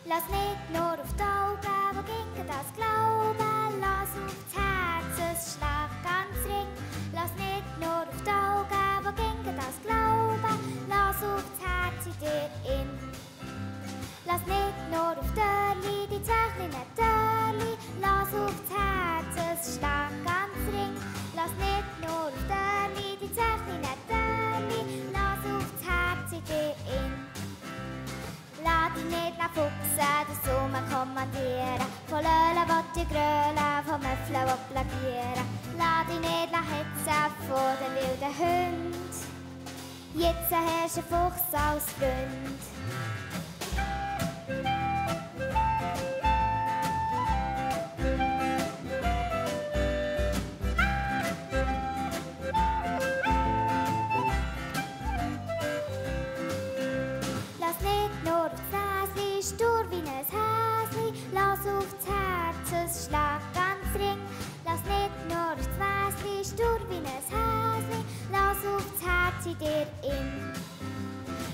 Lass nicht nur auf die Augen, wo gegen das Glauben, lass auf das Herz, es schlägt ganz ring. Lass nicht nur auf die Augen, wo gegen das Glauben, lass auf das Herz in dir in. Lass nicht nur auf Dörli, die zwei kleinen Dörli, lass auf das Herz, es schlägt ganz ring. Lass nicht nur auf Dörli, die zwei kleinen Dörli, lass auf das Herz in dir in. Lass dich nicht fuchsen, das Summen kommandieren, von Löhlen will die grölen, von Möffeln will plagieren. Lass dich nicht hetzen von den wilden Hunden, jetzt hast du einen Fuchs als Freund. Lass nicht nur auf das Näsli, stur wie ein Häsli, lass auf das Herz, es schlägt ganz ring. Lass nicht nur auf das Näsli, stur wie ein Häsli, lass auf das Herz in dir in.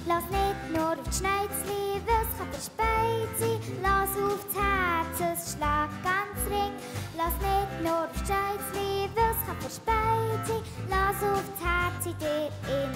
Lass nicht nur auf das Schneizli, was kann verspeit sein, lass auf das Herz, es schlägt ganz ring. Lass nicht nur auf das Schneizli, was kann verspeit sein, lass auf das Herz in dir in.